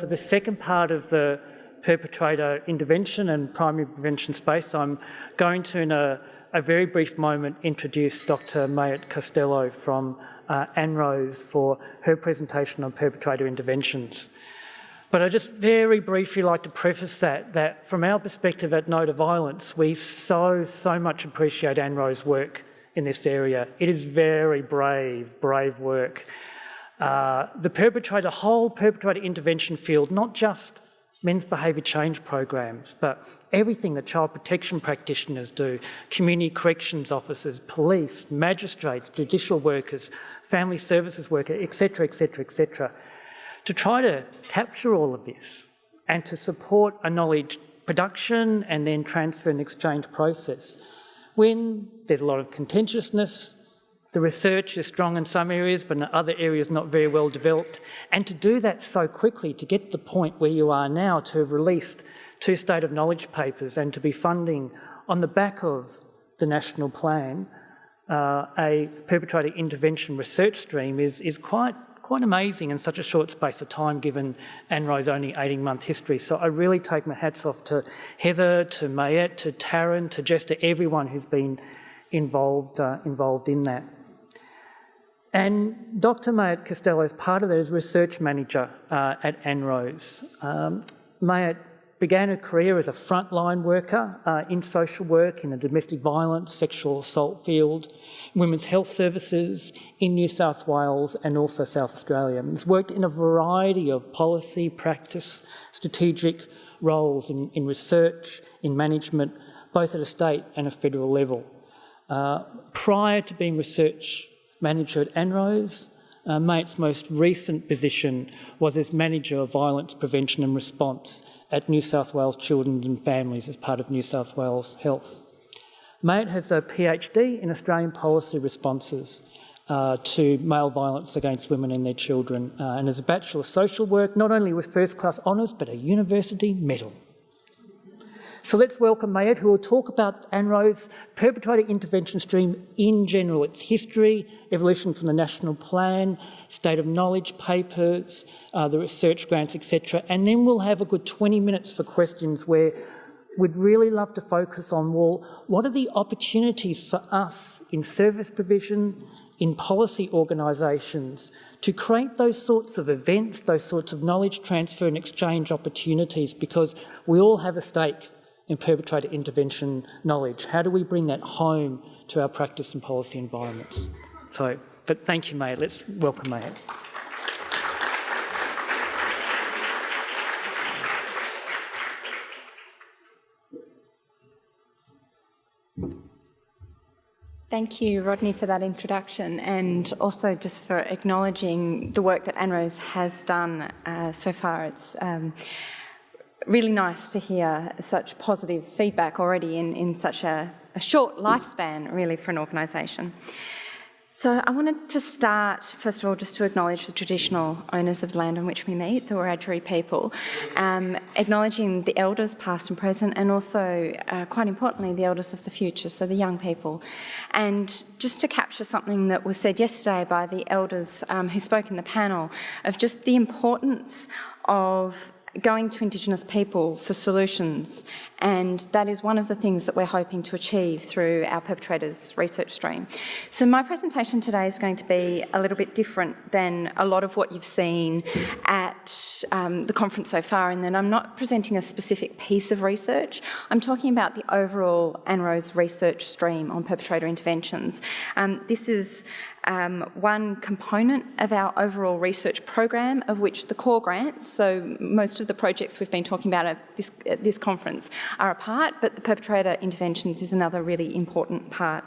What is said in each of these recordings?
the second part of the perpetrator intervention and primary prevention space, I'm going to, in a very brief moment, introduce Dr. Mayet Costello from ANROWS for her presentation on perpetrator interventions. But I just very briefly like to preface that from our perspective at No to Violence, we so much appreciate ANROWS' work in this area. It is very brave work. The whole perpetrator intervention field, not just men's behaviour change programs, but everything that child protection practitioners do, community corrections officers, police, magistrates, judicial workers, family services workers, etc., to try to capture all of this and to support a knowledge production and then transfer and exchange process. When there's a lot of contentiousness, the research is strong in some areas, but in other areas not very well developed. And to do that so quickly, to get to the point where you are now, to have released 2 State of Knowledge papers and to be funding on the back of the national plan a perpetrator intervention research stream is quite amazing in such a short space of time, given ANROW's only 18-month history. So I really take my hats off to Heather, to Mayet, to Taryn, to Jess, to everyone who's been involved in that. And Dr. Mayet Costello is part of that as research manager at ANROWS. Mayet began her career as a frontline worker in social work, in the domestic violence, sexual assault field, women's health services in New South Wales and also South Australia. And has worked in a variety of policy, practice, strategic roles in research, in management, both at a state and a federal level. Prior to being research manager at ANROWS, Mayet's most recent position was as Manager of Violence Prevention and Response at New South Wales Children and Families as part of New South Wales Health. Mayet has a PhD in Australian policy responses to male violence against women and their children, and has a Bachelor of Social Work, not only with first-class honours, but a university medal. So let's welcome Mayet, who will talk about ANROW's perpetrator intervention stream in general, its history, evolution from the national plan, state of knowledge papers, the research grants, etc. And then we'll have a good 20 minutes for questions where we'd really love to focus on, well, what are the opportunities for us in service provision, in policy organisations, to create those sorts of events, those sorts of knowledge transfer and exchange opportunities, because we all have a stake in perpetrator intervention knowledge. How do we bring that home to our practice and policy environments? But thank you, Mayet. Let's welcome Mayet. Thank you, Rodney, for that introduction, and also just for acknowledging the work that ANROWS has done so far. It's really nice to hear such positive feedback already in such a short lifespan, really, for an organisation. So I wanted to start, first of all, just to acknowledge the traditional owners of the land on which we meet, the Wiradjuri people, acknowledging the elders past and present, and also, quite importantly, the elders of the future, so the young people. And just to capture something that was said yesterday by the elders who spoke in the panel, of just the importance of going to Indigenous people for solutions, and that is one of the things that we're hoping to achieve through our perpetrators research stream. So my presentation today is going to be a little bit different than a lot of what you've seen at the conference so far, in that I'm not presenting a specific piece of research. I'm talking about the overall ANROWS research stream on perpetrator interventions. This is one component of our overall research program, of which the core grants, so most of the projects we've been talking about at this conference, are a part, but the perpetrator interventions is another really important part.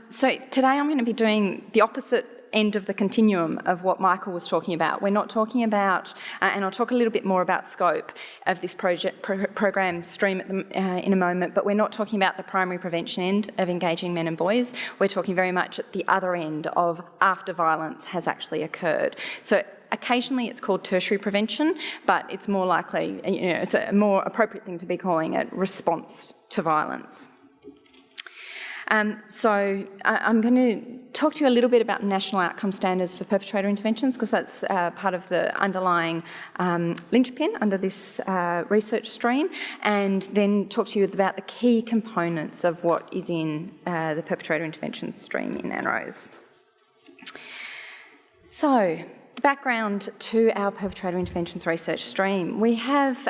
So today I'm going to be doing the opposite end of the continuum of what Michael was talking about. We're not talking about, and I'll talk a little bit more about scope of this program stream in a moment, but we're not talking about the primary prevention end of engaging men and boys. We're talking very much at the other end of after violence has actually occurred. So occasionally it's called tertiary prevention, but it's more likely, it's a more appropriate thing to be calling it response to violence. So I'm going to talk to you a little bit about national outcome standards for perpetrator interventions, because that's part of the underlying linchpin under this research stream, and then talk to you about the key components of what is in the perpetrator interventions stream in ANROWS. So, background to our perpetrator interventions research stream. We have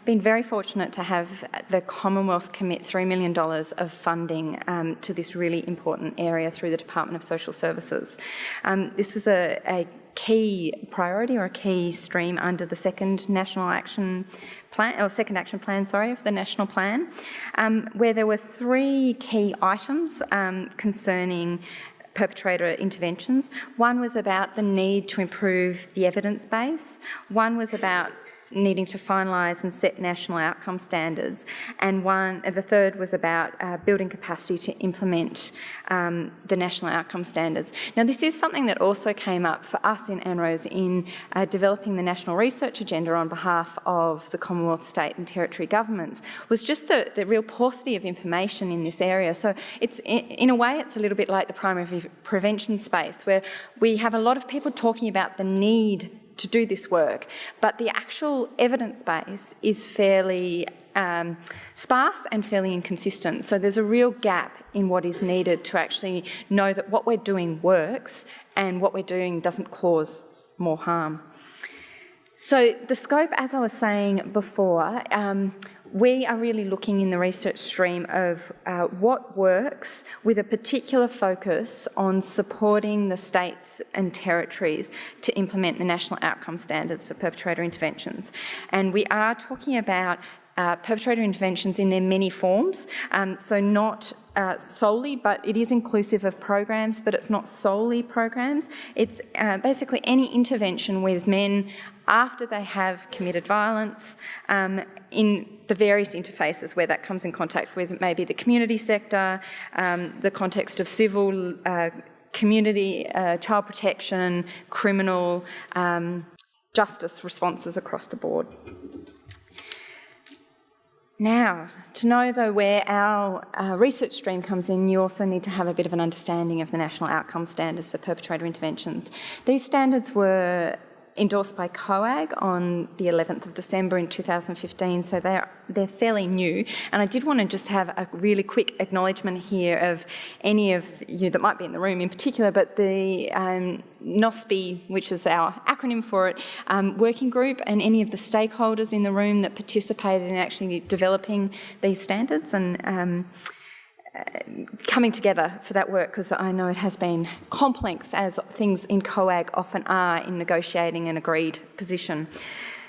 been very fortunate to have the Commonwealth commit $3 million of funding to this really important area through the Department of Social Services. This was a key priority, or a key stream under the second national action plan, or second action plan, sorry, of the national plan, where there were 3 key items concerning perpetrator interventions. One was about the need to improve the evidence base. One was about needing to finalise and set national outcome standards. And the third was about building capacity to implement the national outcome standards. Now, this is something that also came up for us in ANROWS in developing the national research agenda on behalf of the Commonwealth, state and territory governments, was just the real paucity of information in this area. So it's, in a way, it's a little bit like the primary prevention space, where we have a lot of people talking about the need to do this work, but the actual evidence base is fairly sparse and fairly inconsistent. So there's a real gap in what is needed to actually know that what we're doing works and what we're doing doesn't cause more harm. So the scope, as I was saying before, we are really looking in the research stream of what works, with a particular focus on supporting the states and territories to implement the national outcome standards for perpetrator interventions. And we are talking about perpetrator interventions in their many forms, so not solely, but it is inclusive of programs, but it's not solely programs. It's basically any intervention with men after they have committed violence, in the various interfaces where that comes in contact with maybe the community sector, the context of civil, community, child protection, criminal, justice responses across the board. Now, to know though where our research stream comes in, you also need to have a bit of an understanding of the national outcome standards for perpetrator interventions. These standards were endorsed by COAG on the 11th of December in 2015, so they're fairly new. And I did want to just have a really quick acknowledgement here of any of you that might be in the room in particular, but the NOSPI, which is our acronym for it, working group, and any of the stakeholders in the room that participated in actually developing these standards and coming together for that work, because I know it has been complex, as things in COAG often are in negotiating an agreed position.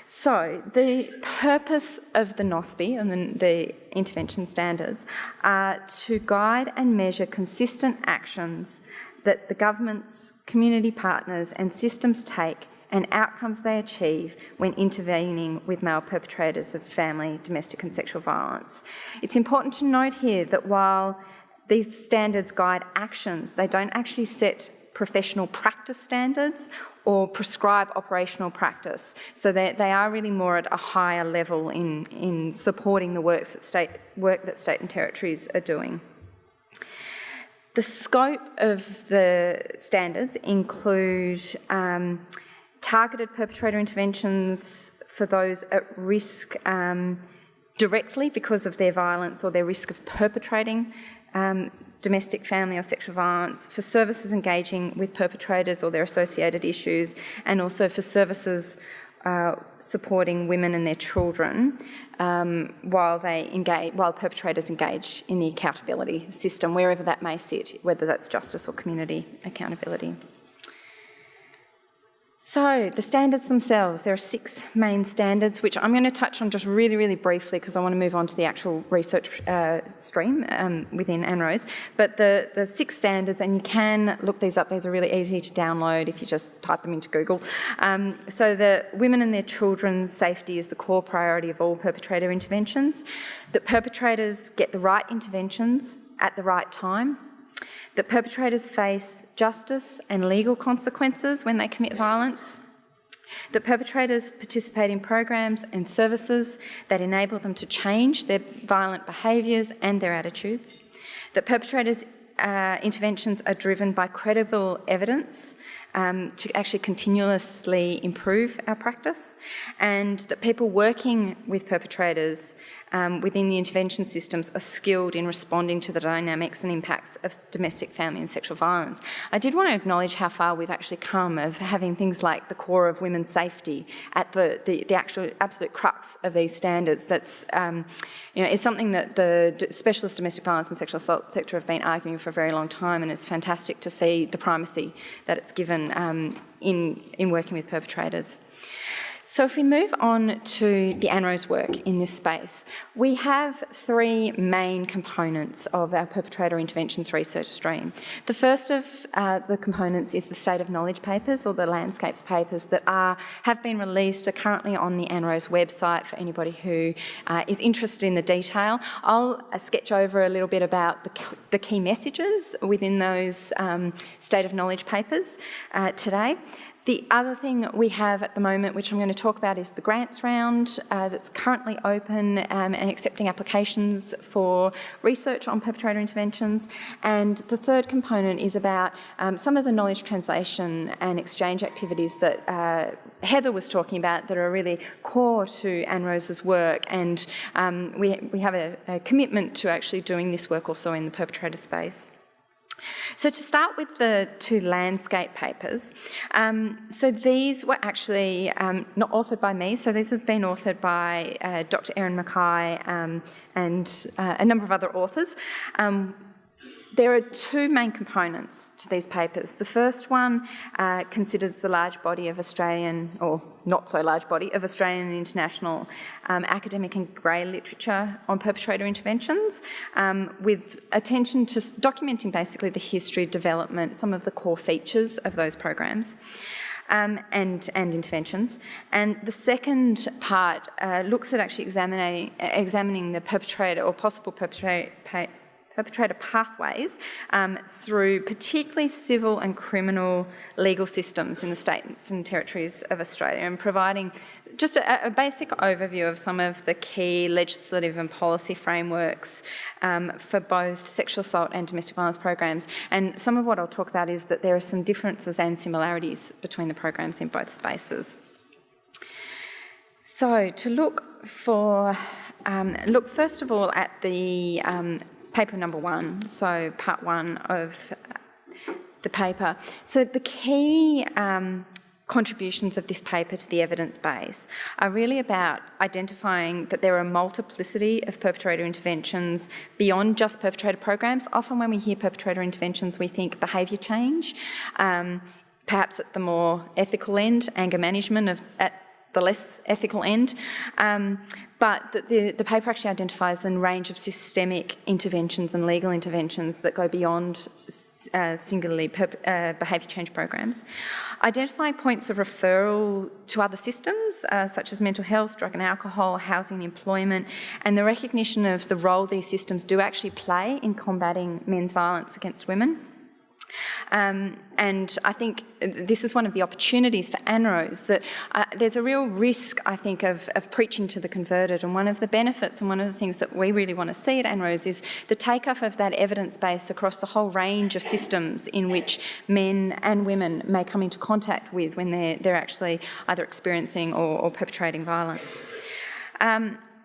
So the purpose of the NOSPI and the intervention standards are to guide and measure consistent actions that the governments, community partners and systems take and outcomes they achieve when intervening with male perpetrators of family, domestic and sexual violence. It's important to note here that while these standards guide actions, they don't actually set professional practice standards or prescribe operational practice. So they are really more at a higher level in supporting the work that state and territories are doing. The scope of the standards include targeted perpetrator interventions for those at risk directly because of their violence or their risk of perpetrating domestic, family or sexual violence, for services engaging with perpetrators or their associated issues, and also for services supporting women and their children while perpetrators engage in the accountability system, wherever that may sit, whether that's justice or community accountability. So the standards themselves, there are 6 main standards, which I'm going to touch on just really, really briefly because I want to move on to the actual research stream within ANROWS. But the 6 standards, and you can look these up, these are really easy to download if you just type them into Google. So the women and their children's safety is the core priority of all perpetrator interventions. That perpetrators get the right interventions at the right time. That perpetrators face justice and legal consequences when they commit violence, that perpetrators participate in programs and services that enable them to change their violent behaviours and their attitudes, that perpetrators' interventions are driven by credible evidence to actually continuously improve our practice, and that people working with perpetrators within the intervention systems are skilled in responding to the dynamics and impacts of domestic, family and sexual violence. I did want to acknowledge how far we've actually come of having things like the core of women's safety at the actual absolute crux of these standards. That's it's something that the specialist domestic violence and sexual assault sector have been arguing for a very long time, and it's fantastic to see the primacy that it's given in working with perpetrators. So if we move on to the ANROWS work in this space, we have three main components of our perpetrator interventions research stream. The first of the components is the state of knowledge papers, or the landscapes papers that have been released, are currently on the ANROWS website for anybody who is interested in the detail. I'll sketch over a little bit about the key messages within those state of knowledge papers today. The other thing we have at the moment, which I'm going to talk about, is the grants round that's currently open and accepting applications for research on perpetrator interventions. And the third component is about some of the knowledge translation and exchange activities that Heather was talking about that are really core to ANROWS's work. And we have a commitment to actually doing this work also in the perpetrator space. So to start with the two landscape papers, so these were actually not authored by me, so these have been authored by Dr. Erin Mackay and a number of other authors. There are two main components to these papers. The first one considers the large body of Australian, or not so large body, of Australian and international academic and grey literature on perpetrator interventions, with attention to documenting basically the history, development, some of the core features of those programs. And interventions. And the second part looks at actually examining the perpetrator or possible perpetrator pathways through particularly civil and criminal legal systems in the states and territories of Australia, and providing just a basic overview of some of the key legislative and policy frameworks for both sexual assault and domestic violence programs. And some of what I'll talk about is that there are some differences and similarities between the programs in both spaces. So to look first of all at the paper number one, so part one of the paper. So the key contributions of this paper to the evidence base are really about identifying that there are a multiplicity of perpetrator interventions beyond just perpetrator programs. Often when we hear perpetrator interventions, we think behaviour change, perhaps at the more ethical end, anger management at the less ethical end, but the paper actually identifies a range of systemic interventions and legal interventions that go beyond singularly behaviour change programs. Identifying points of referral to other systems, such as mental health, drug and alcohol, housing and employment, and the recognition of the role these systems do actually play in combating men's violence against women. And I think this is one of the opportunities for ANROWS, that there's a real risk, I think, of preaching to the converted. And one of the benefits and one of the things that we really want to see at ANROWS is the take-off of that evidence base across the whole range of systems in which men and women may come into contact with when they're actually either experiencing or perpetrating violence.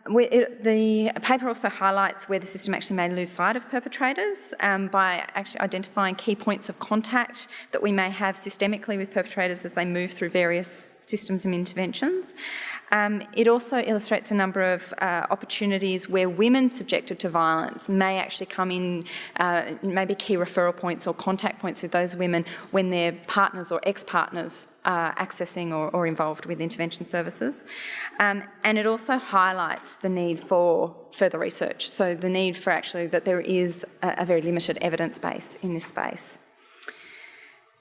The paper also highlights where the system actually may lose sight of perpetrators by actually identifying key points of contact that we may have systemically with perpetrators as they move through various systems and interventions. It also illustrates a number of opportunities where women subjected to violence may actually come in, maybe key referral points or contact points with those women when their partners or ex-partners are accessing or involved with intervention services. And it also highlights the need for further research, so the need for actually that there is a very limited evidence base in this space.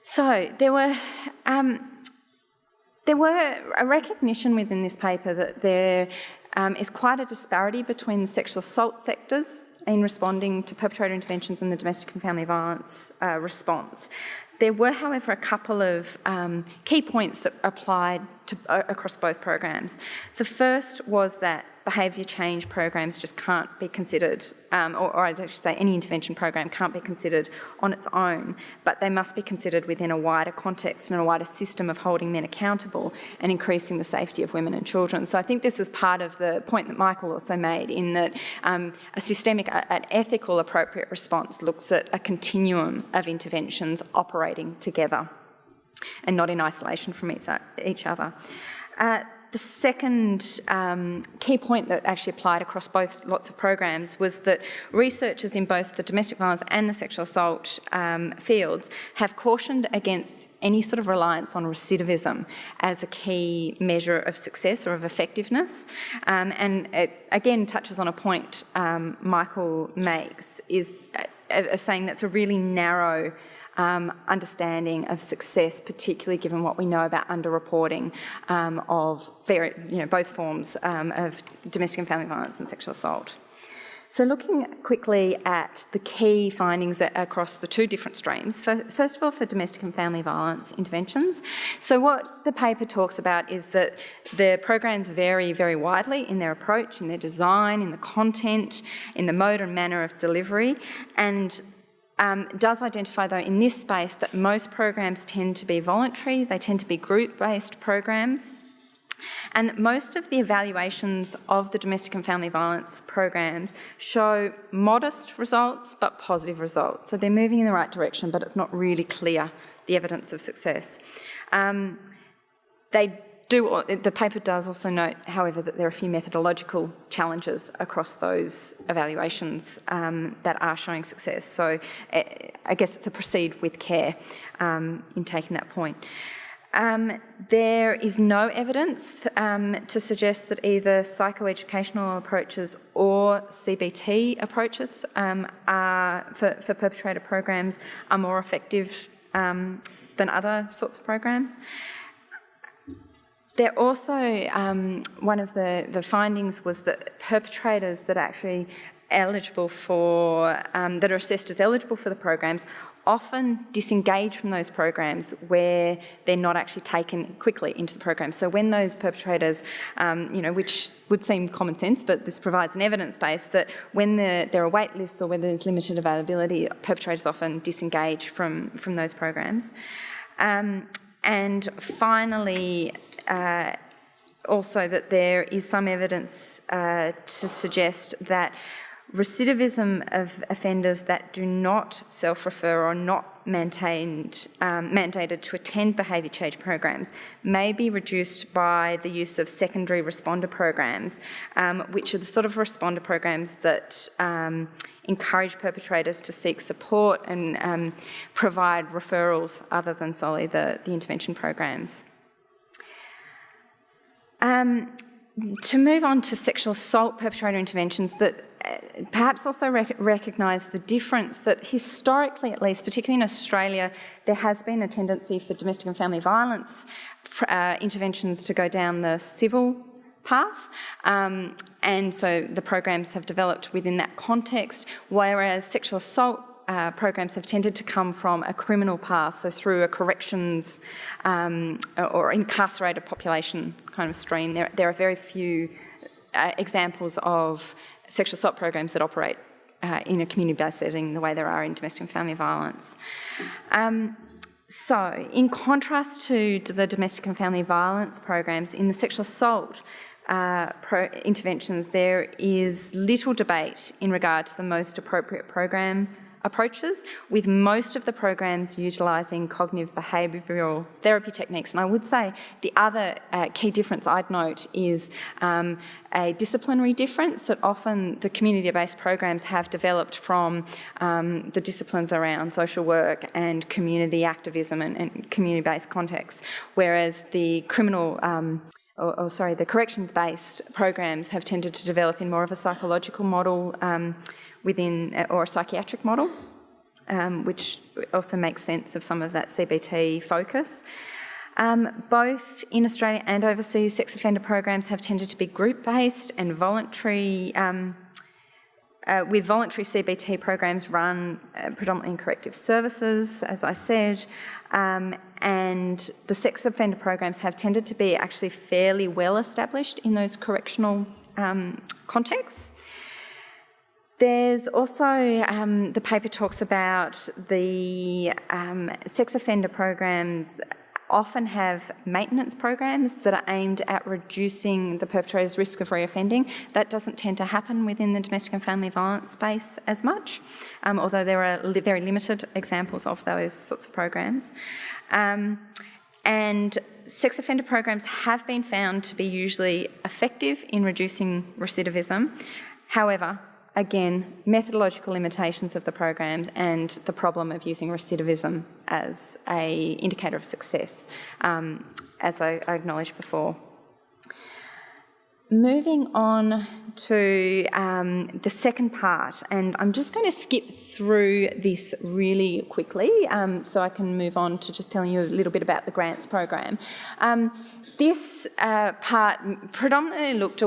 So there were a recognition within this paper that there is quite a disparity between the sexual assault sectors in responding to perpetrator interventions and the domestic and family violence response. There were, however, a couple of key points that applied across both programs. The first was that behaviour change programs just can't be considered, or I should say any intervention program can't be considered on its own, but they must be considered within a wider context and a wider system of holding men accountable and increasing the safety of women and children. So I think this is part of the point that Michael also made, in that a systemic, an ethical appropriate response looks at a continuum of interventions operating together and not in isolation from each other. The second key point that actually applied across both lots of programs was that researchers in both the domestic violence and the sexual assault fields have cautioned against any sort of reliance on recidivism as a key measure of success or of effectiveness. And it again touches on a point Michael makes, is saying that's a really narrow understanding of success, particularly given what we know about underreporting of both forms of domestic and family violence and sexual assault. So looking quickly at the key findings across the two different streams, first of all for domestic and family violence interventions. So what the paper talks about is that the programs vary very widely in their approach, in their design, in the content, in the mode and manner of delivery, and does identify, though, in this space that most programs tend to be voluntary, they tend to be group-based programs, and that most of the evaluations of the domestic and family violence programs show modest results but positive results. So they're moving in the right direction, but it's not really clear, the evidence of success. The paper does also note, however, that there are a few methodological challenges across those evaluations that are showing success. So I guess it's a proceed with care in taking that point. There is no evidence to suggest that either psychoeducational approaches or CBT approaches for perpetrator programs are more effective than other sorts of programs. There also, one of the findings was that perpetrators that are actually eligible for, that are assessed as eligible for the programs, often disengage from those programs where they're not actually taken quickly into the program. So when those perpetrators, which would seem common sense, but this provides an evidence base that when there are wait lists or when there's limited availability, perpetrators often disengage from those programs. And finally, also that there is some evidence to suggest that recidivism of offenders that do not self-refer or not mandated to attend behaviour change programs may be reduced by the use of secondary responder programs, which are the sort of responder programs that encourage perpetrators to seek support and provide referrals other than solely the intervention programs. To move on to sexual assault perpetrator interventions that perhaps also recognise the difference that historically, at least, particularly in Australia, there has been a tendency for domestic and family violence interventions to go down the civil path, and so the programs have developed within that context, whereas sexual assault programs have tended to come from a criminal path, so through a corrections or incarcerated population kind of stream. There are very few examples of sexual assault programs that operate in a community-based setting the way there are in domestic and family violence. So, in contrast to the domestic and family violence programs, in the sexual assault interventions, there is little debate in regard to the most appropriate program approaches, with most of the programs utilising cognitive behavioural therapy techniques. And I would say the other key difference I'd note is a disciplinary difference that often the community-based programs have developed from the disciplines around social work and community activism and community-based contexts, whereas the the corrections-based programs have tended to develop in more of a psychological model or a psychiatric model, which also makes sense of some of that CBT focus. Both in Australia and overseas, sex offender programs have tended to be group-based and voluntary with voluntary CBT programs run predominantly in corrective services, as I said, and the sex offender programs have tended to be actually fairly well established in those correctional contexts. There's also, the paper talks about the sex offender programs often have maintenance programs that are aimed at reducing the perpetrator's risk of reoffending. That doesn't tend to happen within the domestic and family violence space as much, although there are very limited examples of those sorts of programs. And sex offender programs have been found to be usually effective in reducing recidivism. However, again, methodological limitations of the program and the problem of using recidivism as an indicator of success, as I acknowledged before. Moving on to the second part, and I'm just going to skip through this really quickly so I can move on to just telling you a little bit about the grants program. This part predominantly looked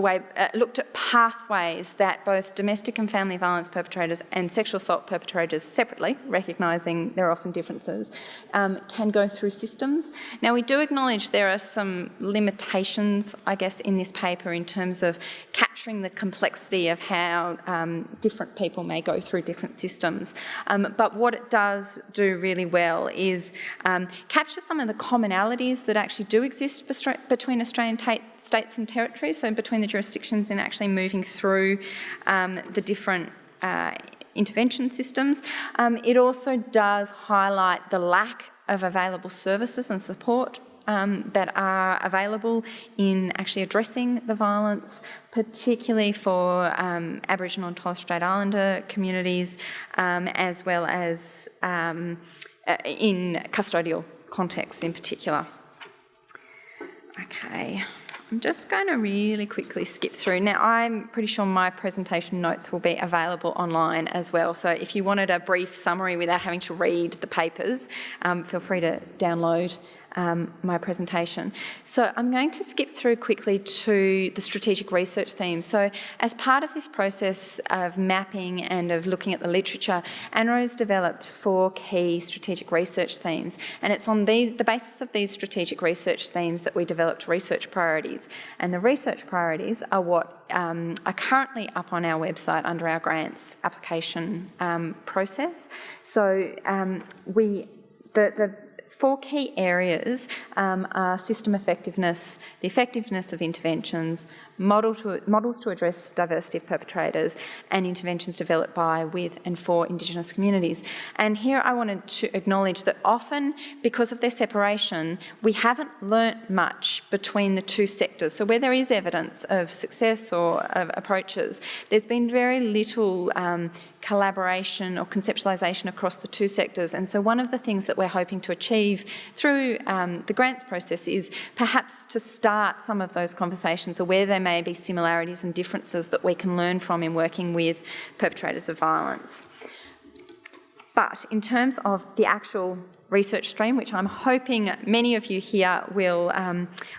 at pathways that both domestic and family violence perpetrators and sexual assault perpetrators separately, recognising there are often differences, can go through systems. Now, we do acknowledge there are some limitations, I guess, in this paper in terms of capturing the complexity of how different people may go through different systems. But what it does do really well is capture some of the commonalities that actually do exist between Australian states and territories, so between the jurisdictions in actually moving through the different intervention systems. It also does highlight the lack of available services and support that are available in actually addressing the violence, particularly for Aboriginal and Torres Strait Islander communities, as well as in custodial contexts in particular. Okay, I'm just going to really quickly skip through. Now, I'm pretty sure my presentation notes will be available online as well, so if you wanted a brief summary without having to read the papers, feel free to download my presentation. So I'm going to skip through quickly to the strategic research themes. So as part of this process of mapping and of looking at the literature, ANROWS developed 4 key strategic research themes, and it's on the basis of these strategic research themes that we developed research priorities. And the research priorities are what are currently up on our website under our grants application process. So the 4 key areas are system effectiveness, the effectiveness of interventions, models to address diversity of perpetrators, and interventions developed by, with and for Indigenous communities. And here I wanted to acknowledge that often, because of their separation, we haven't learnt much between the 2 sectors. So where there is evidence of success or of approaches, there's been very little collaboration or conceptualisation across the 2 sectors. And so one of the things that we're hoping to achieve through the grants process is perhaps to start some of those conversations, or where there may be similarities and differences that we can learn from in working with perpetrators of violence. But in terms of the actual research stream, which I'm hoping many of you here will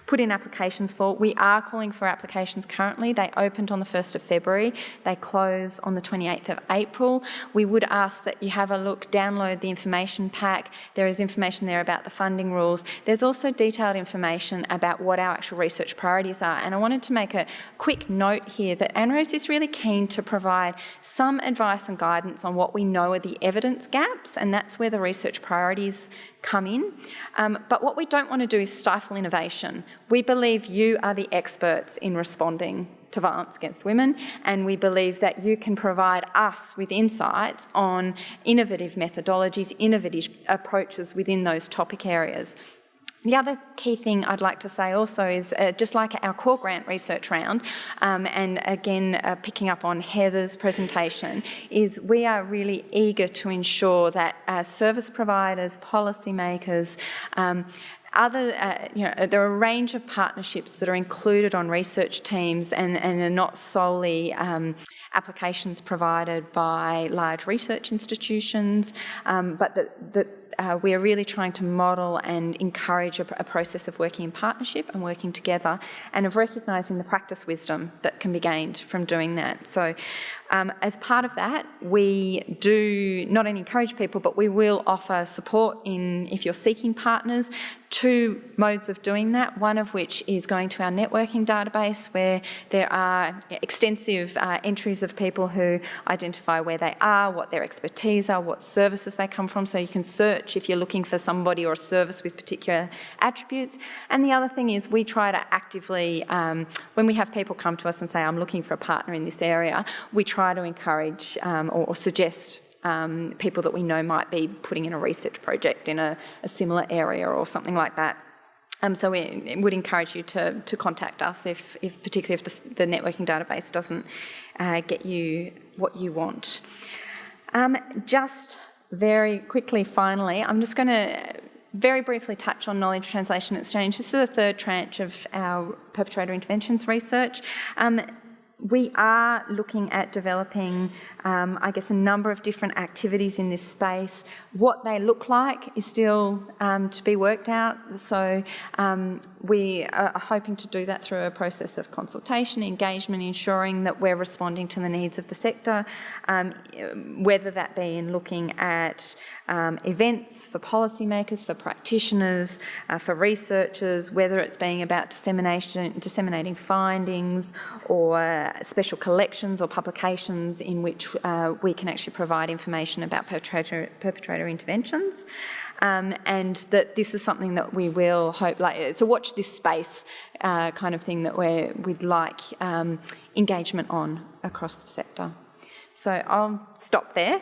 put in applications for. We are calling for applications currently. They opened on the 1st of February. They close on the 28th of April. We would ask that you have a look, download the information pack. There is information there about the funding rules. There's also detailed information about what our actual research priorities are. And I wanted to make a quick note here that ANROWS is really keen to provide some advice and guidance on what we know are the evidence gaps, and that's where the research priorities come in. But what we don't want to do is stifle innovation. We believe you are the experts in responding to violence against women, and we believe that you can provide us with insights on innovative methodologies, innovative approaches within those topic areas. The other key thing I'd like to say also is, just like our core grant research round, and again picking up on Heather's presentation, is we are really eager to ensure that service providers, policymakers, there are a range of partnerships that are included on research teams and are not solely applications provided by large research institutions, but that we are really trying to model and encourage a process of working in partnership and working together, and of recognising the practice wisdom that can be gained from doing that. So As part of that, we do not only encourage people, but we will offer support if you're seeking partners. 2 modes of doing that, one of which is going to our networking database, where there are extensive entries of people who identify where they are, what their expertise are, what services they come from, so you can search if you're looking for somebody or a service with particular attributes. And the other thing is we try to actively, when we have people come to us and say, I'm looking for a partner in this area, we try to encourage or suggest people that we know might be putting in a research project in a similar area or something like that. So we would encourage you to contact us particularly if the networking database doesn't get you what you want. Just very quickly, finally, I'm just going to very briefly touch on knowledge translation exchange. This is the 3rd tranche of our perpetrator interventions research. We are looking at developing, I guess, a number of different activities in this space. What they look like is still to be worked out. So we are hoping to do that through a process of consultation, engagement, ensuring that we're responding to the needs of the sector, whether that be in looking at events for policymakers, for practitioners, for researchers, whether it's being about disseminating findings or special collections or publications in which we can actually provide information about perpetrator interventions. And that this is something that we will hope, so watch this space kind of thing that we'd like engagement on across the sector. So I'll stop there,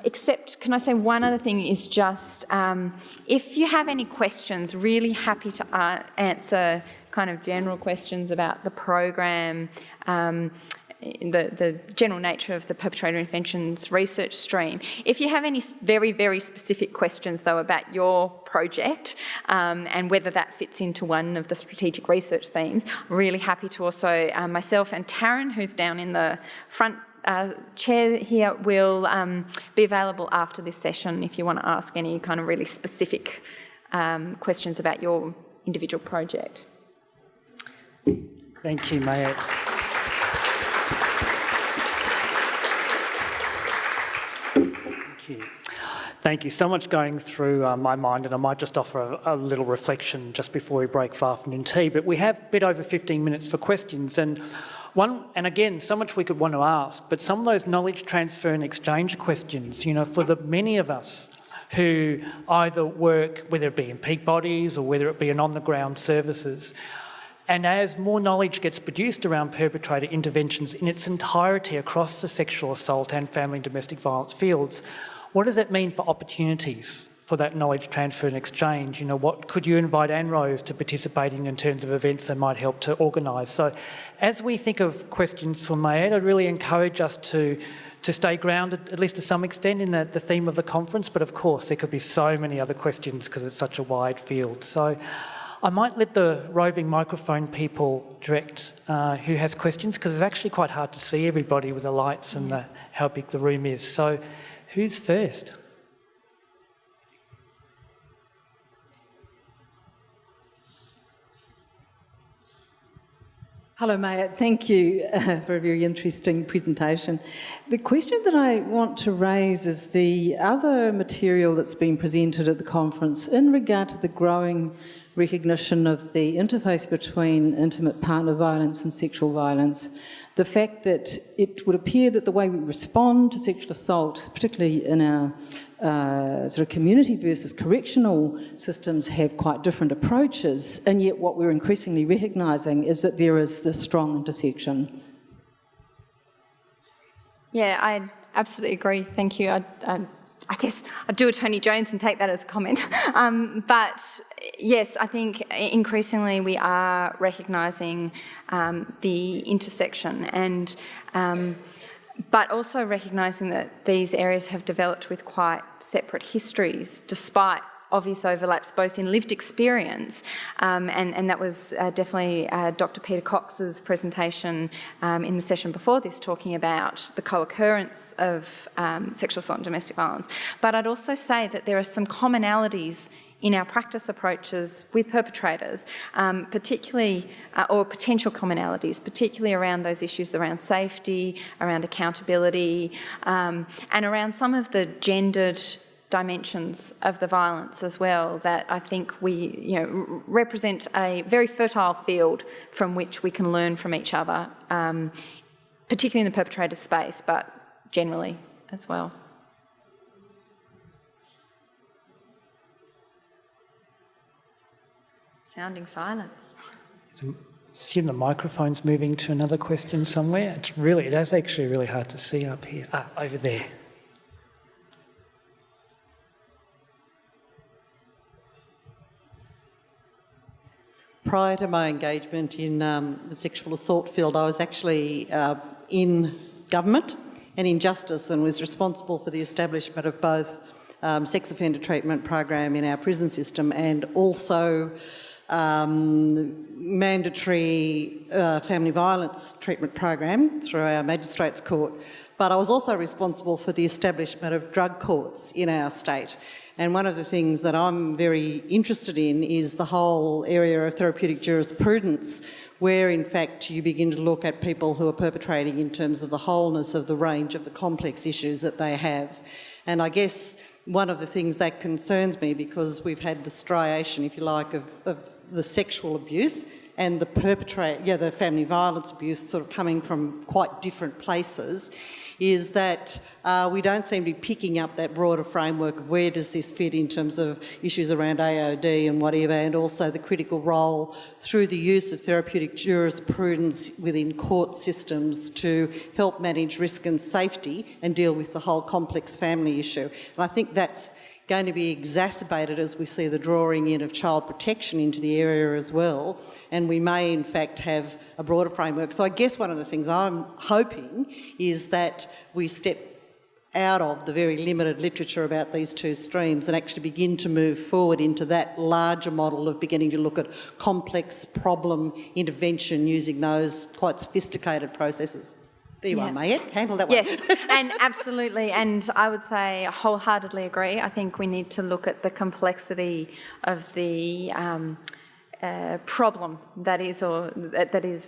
except can I say one other thing is just if you have any questions, really happy to answer kind of general questions about the program, the general nature of the perpetrator interventions research stream. If you have any very, very specific questions, though, about your project and whether that fits into one of the strategic research themes, I'm really happy to also, myself and Taryn, who's down in the front chair here, will be available after this session if you want to ask any kind of really specific questions about your individual project. Thank you, Mayet. Thank you. So much going through my mind, and I might just offer a little reflection just before we break for afternoon tea. But we have a bit over 15 minutes for questions, and again, so much we could want to ask, but some of those knowledge transfer and exchange questions, for the many of us who either work, whether it be in peak bodies or whether it be in on-the-ground services, and as more knowledge gets produced around perpetrator interventions in its entirety across the sexual assault and family and domestic violence fields, what does that mean for opportunities for that knowledge transfer and exchange? What could you invite ANROWS to participate in terms of events that might help to organise? So as we think of questions for Mayet, I'd really encourage us to stay grounded, at least to some extent, in the theme of the conference, but of course there could be so many other questions because it's such a wide field. So I might let the roving microphone people direct who has questions, because it's actually quite hard to see everybody with the lights and how big the room is. So who's first? Hello, Mayet. Thank you for a very interesting presentation. The question that I want to raise is the other material that's been presented at the conference in regard to the growing recognition of the interface between intimate partner violence and sexual violence. The fact that it would appear that the way we respond to sexual assault, particularly in our sort of community versus correctional systems, have quite different approaches, and yet what we're increasingly recognising is that there is this strong intersection. Yeah, I absolutely agree. Thank you. I guess I'd do a Tony Jones and take that as a comment. But yes, I think increasingly we are recognising the intersection and but also recognising that these areas have developed with quite separate histories, despite obvious overlaps both in lived experience, and that was definitely Dr. Peter Cox's presentation in the session before this, talking about the co-occurrence of sexual assault and domestic violence. But I'd also say that there are some commonalities in our practice approaches with perpetrators, particularly, or potential commonalities, particularly around those issues around safety, around accountability, and around some of the gendered dimensions of the violence as well, that I think we, represent a very fertile field from which we can learn from each other, particularly in the perpetrator space, but generally as well. Sounding silence. Assume the microphone's moving to another question somewhere. It is actually really hard to see up here. Over there. Prior to my engagement in the sexual assault field, I was actually in government and in justice, and was responsible for the establishment of both sex offender treatment program in our prison system and also mandatory family violence treatment program through our magistrates court. But I was also responsible for the establishment of drug courts in our state. And one of the things that I'm very interested in is the whole area of therapeutic jurisprudence, where in fact you begin to look at people who are perpetrating in terms of the wholeness of the range of the complex issues that they have. And I guess one of the things that concerns me, because we've had the striation, if you like, of the sexual abuse and the family violence abuse sort of coming from quite different places, is that we don't seem to be picking up that broader framework of where does this fit in terms of issues around AOD and whatever, and also the critical role through the use of therapeutic jurisprudence within court systems to help manage risk and safety and deal with the whole complex family issue. And I think that's going to be exacerbated as we see the drawing in of child protection into the area as well, and we may in fact have a broader framework. So I guess one of the things I'm hoping is that we step out of the very limited literature about these two streams and actually begin to move forward into that larger model of beginning to look at complex problem intervention using those quite sophisticated processes. There you are, Mayet. Handle that one. Yes, and absolutely. And I would say I wholeheartedly agree. I think we need to look at the complexity of the problem that is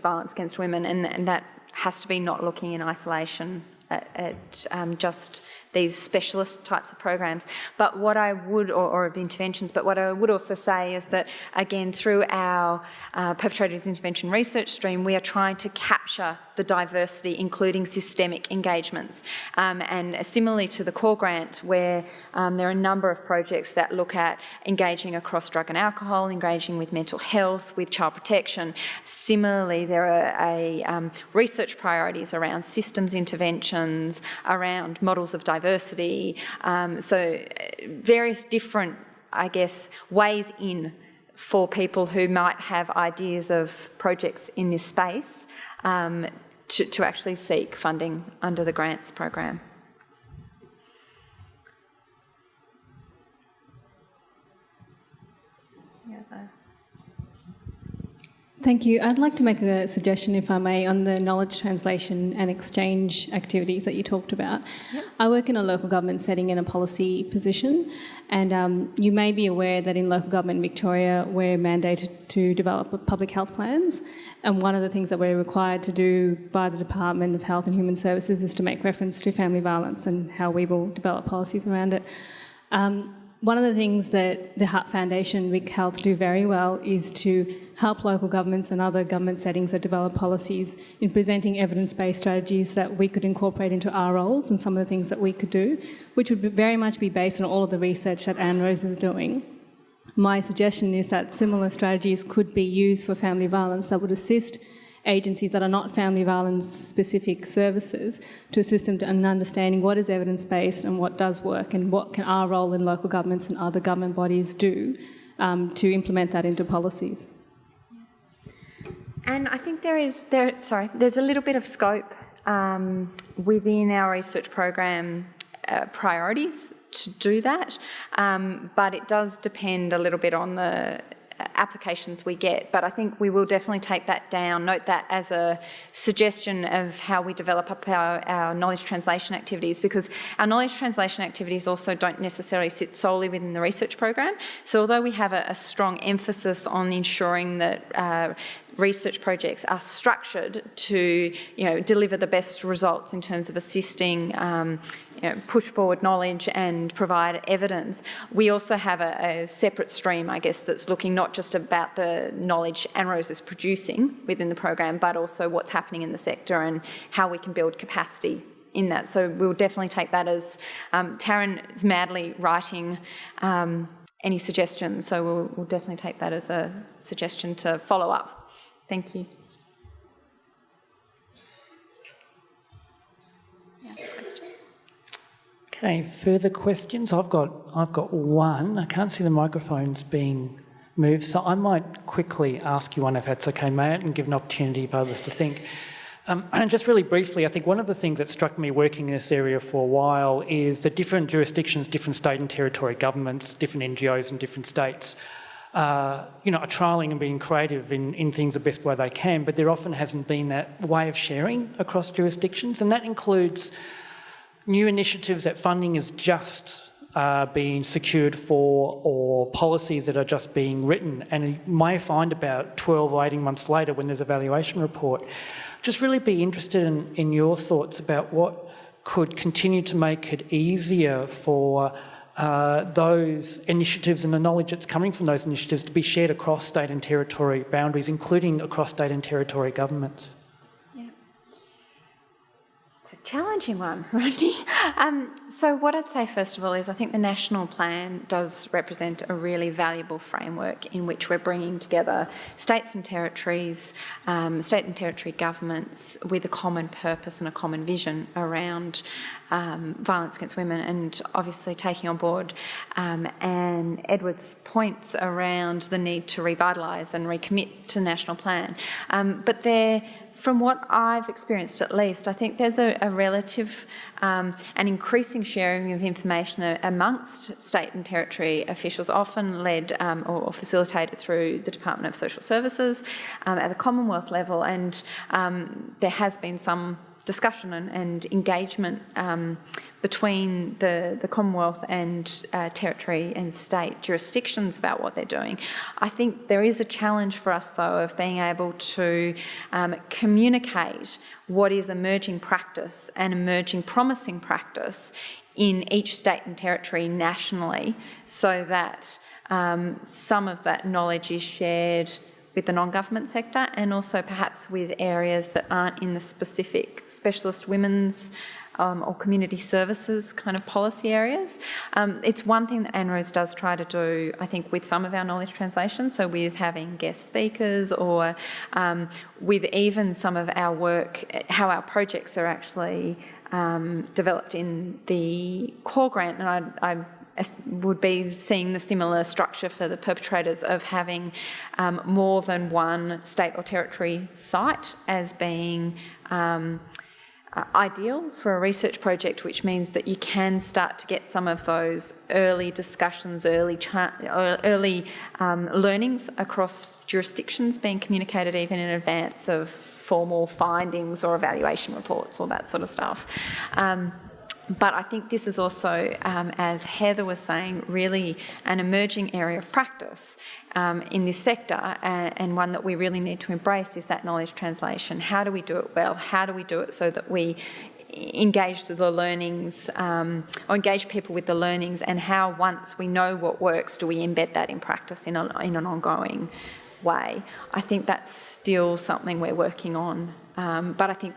violence against women, and that has to be not looking in isolation at just these specialist types of programs. But what I would, or interventions, but what I would also say is that, again, through our perpetrators intervention research stream, we are trying to capture the diversity, including systemic engagements. And similarly to the core grant, where there are a number of projects that look at engaging across drug and alcohol, engaging with mental health, with child protection. Similarly, there are research priorities around systems interventions, around models of diversity. So various different, I guess, ways in for people who might have ideas of projects in this space to actually seek funding under the grants program. Thank you. I'd like to make a suggestion, if I may, on the knowledge translation and exchange activities that you talked about. Yep. I work in a local government setting in a policy position, and you may be aware that in local government in Victoria we're mandated to develop public health plans, and one of the things that we're required to do by the Department of Health and Human Services is to make reference to family violence and how we will develop policies around it. One of the things that the Heart Foundation and Vic Health do very well is to help local governments and other government settings that develop policies in presenting evidence-based strategies that we could incorporate into our roles and some of the things that we could do, which would very much be based on all of the research that ANROWS is doing. My suggestion is that similar strategies could be used for family violence that would assist agencies that are not family violence specific services to assist them in understanding what is evidence-based and what does work, and what can our role in local governments and other government bodies do to implement that into policies. And I think there's a little bit of scope within our research program priorities to do that, but it does depend a little bit on the applications we get. But I think we will definitely take that down, note that as a suggestion of how we develop up our knowledge translation activities, because our knowledge translation activities also don't necessarily sit solely within the research program. So although we have a strong emphasis on ensuring that research projects are structured to, deliver the best results in terms of assisting, push forward knowledge and provide evidence, we also have a separate stream, I guess, that's looking not just about the knowledge ANROWS is producing within the program, but also what's happening in the sector and how we can build capacity in that. So we'll definitely take that as Taryn is madly writing any suggestions, so we'll definitely take that as a suggestion to follow up. Thank you. Okay, further questions? I've got one. I can't see the microphones being moved, so I might quickly ask you one if that's okay, Mayet, and give an opportunity for others to think. And just really briefly, I think one of the things that struck me working in this area for a while is that different jurisdictions, different state and territory governments, different NGOs in different states, are trialling and being creative in things the best way they can, but there often hasn't been that way of sharing across jurisdictions, and that includes new initiatives that funding is just being secured for, or policies that are just being written, and you may find about 12 or 18 months later when there's a valuation report. Just really be interested in your thoughts about what could continue to make it easier for those initiatives and the knowledge that's coming from those initiatives to be shared across state and territory boundaries, including across state and territory governments. It's a challenging one, Rodney. So what I'd say first of all is I think the national plan does represent a really valuable framework in which we're bringing together states and territories, state and territory governments with a common purpose and a common vision around violence against women, and obviously taking on board Anne Edwards' points around the need to revitalise and recommit to the national plan. But from what I've experienced at least, I think there's a relative and increasing sharing of information amongst state and territory officials, often led or facilitated through the Department of Social Services at the Commonwealth level, and there has been some discussion and engagement between the Commonwealth and territory and state jurisdictions about what they're doing. I think there is a challenge for us, though, of being able to communicate what is emerging practice and emerging promising practice in each state and territory nationally, so that some of that knowledge is shared with the non-government sector, and also perhaps with areas that aren't in the specific specialist women's or community services kind of policy areas. It's one thing that ANROWS does try to do, I think, with some of our knowledge translation, so with having guest speakers, or with even some of our work, how our projects are actually developed in the core grant, and I would be seeing the similar structure for the perpetrators of having more than one state or territory site as being ideal for a research project, which means that you can start to get some of those early discussions, early learnings across jurisdictions being communicated even in advance of formal findings or evaluation reports or that sort of stuff. But I think this is also, as Heather was saying, really an emerging area of practice in this sector, and one that we really need to embrace is that knowledge translation. How do we do it well? How do we do it so that we engage the learnings, or engage people with the learnings, and how, once we know what works, do we embed that in practice in an ongoing way? I think that's still something we're working on. But I think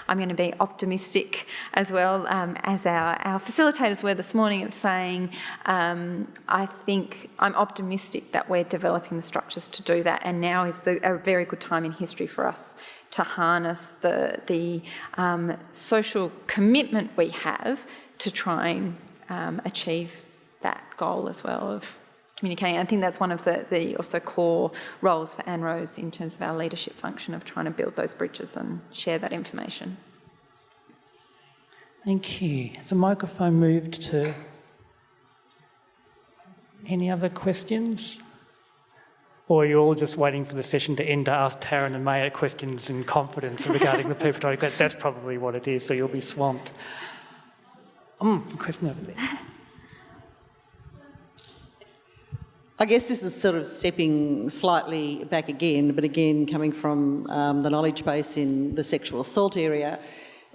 I'm going to be optimistic as well, as our facilitators were this morning, of saying, I think I'm optimistic that we're developing the structures to do that, and now is a very good time in history for us to harness the social commitment we have to try and achieve that goal as well of communicating. I think that's one of the also core roles for ANROWS in terms of our leadership function, of trying to build those bridges and share that information. Thank you. Has the microphone moved to any other questions? or you're all just waiting for the session to end to ask Taryn and Mayet questions in confidence regarding the perpetrator. That's probably what it is, so you'll be swamped. Question over there. I guess this is sort of stepping slightly back again, but again coming from the knowledge base in the sexual assault area.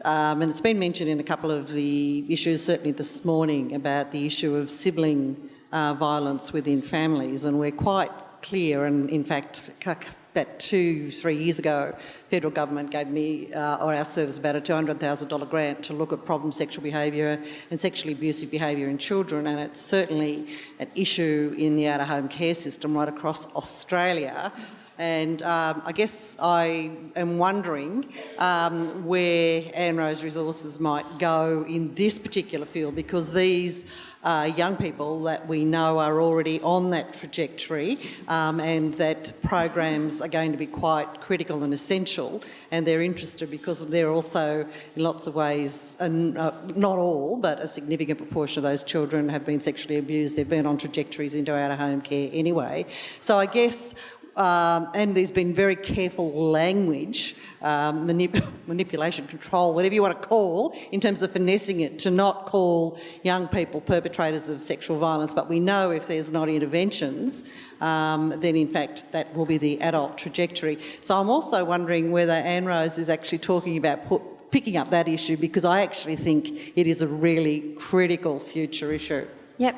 And it's been mentioned in a couple of the issues, certainly this morning, about the issue of sibling violence within families, and we're quite clear, and in fact about 2-3 years ago, the federal government gave me or our service about a $200,000 grant to look at problem sexual behaviour and sexually abusive behaviour in children, and it's certainly an issue in the out-of-home care system right across Australia. And I guess I am wondering where ANROWS resources might go in this particular field, because these young people that we know are already on that trajectory, and that programs are going to be quite critical and essential, and they're interested because they're also, in lots of ways, not all, but a significant proportion of those children have been sexually abused. They've been on trajectories into out-of-home care anyway. So I guess and there's been very careful language, manipulation, control, whatever you want to call, in terms of finessing it, to not call young people perpetrators of sexual violence. But we know if there's not interventions, then in fact that will be the adult trajectory. So I'm also wondering whether ANROWS is actually talking about picking up that issue, because I actually think it is a really critical future issue. Yep,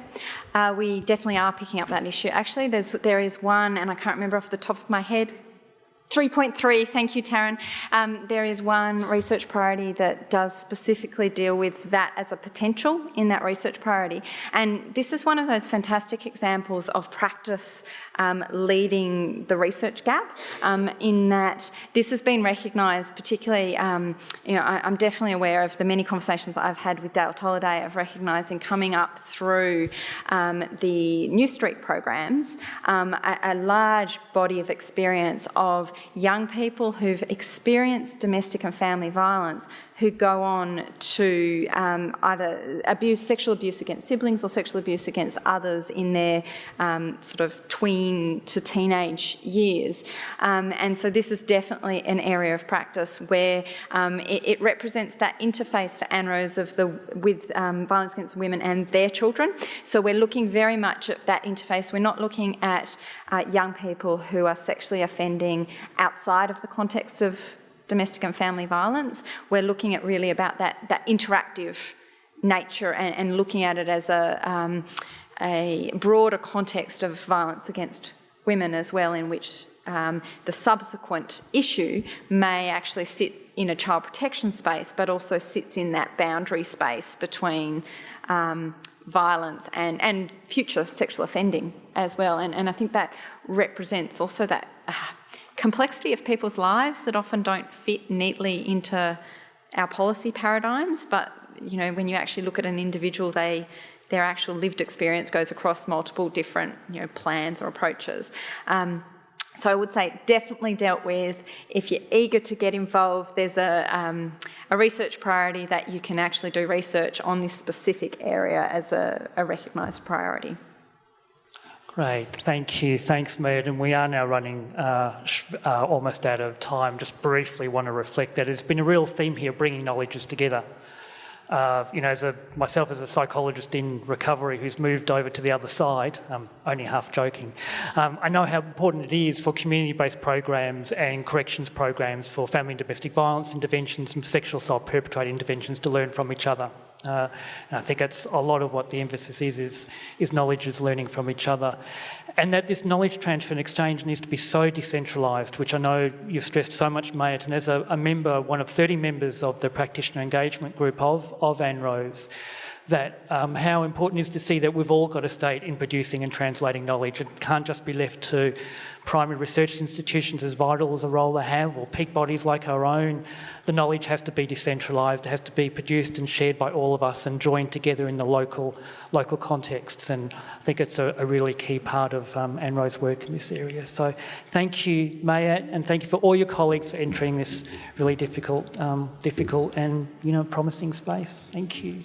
we definitely are picking up that issue. Actually, there is one, and I can't remember off the top of my head, 3.3, thank you, Taryn. There is one research priority that does specifically deal with that as a potential in that research priority. And this is one of those fantastic examples of practice leading the research gap, in that this has been recognised, particularly, I'm definitely aware of the many conversations that I've had with Dale Tolliday of recognising coming up through the New Street programs, a large body of experience of young people who've experienced domestic and family violence who go on to either sexual abuse against siblings or sexual abuse against others in their sort of tween to teenage years. And so this is definitely an area of practice where it represents that interface for ANROWS with violence against women and their children. So we're looking very much at that interface. We're not looking at young people who are sexually offending outside of the context of domestic and family violence. We're looking at really about that interactive nature and looking at it as a broader context of violence against women as well, in which the subsequent issue may actually sit in a child protection space, but also sits in that boundary space between violence and future sexual offending as well. And I think that represents also that complexity of people's lives that often don't fit neatly into our policy paradigms, but when you actually look at an individual, their actual lived experience goes across multiple different plans or approaches. So I would say definitely dealt with. If you're eager to get involved, there's a research priority that you can actually do research on this specific area as a recognised priority. Great, thank you. Thanks, Mayet. And we are now running almost out of time. Just briefly want to reflect that it's been a real theme here, bringing knowledges together. Myself as a psychologist in recovery who's moved over to the other side, only half joking, I know how important it is for community-based programs and corrections programs for family and domestic violence interventions and sexual assault perpetrator interventions to learn from each other. And I think that's a lot of what the emphasis is knowledge is learning from each other. And that this knowledge transfer and exchange needs to be so decentralised, which I know you've stressed so much, Mayet, and as a member, one of 30 members of the practitioner engagement group of ANROWS, that how important it is to see that we've all got a stake in producing and translating knowledge. It can't just be left to primary research institutions, as vital as a role they have, or peak bodies like our own. The knowledge has to be decentralised, it has to be produced and shared by all of us and joined together in the local contexts, and I think it's a really key part of ANROWS' work in this area. So thank you, Mayet, and thank you for all your colleagues for entering this really difficult and promising space. Thank you.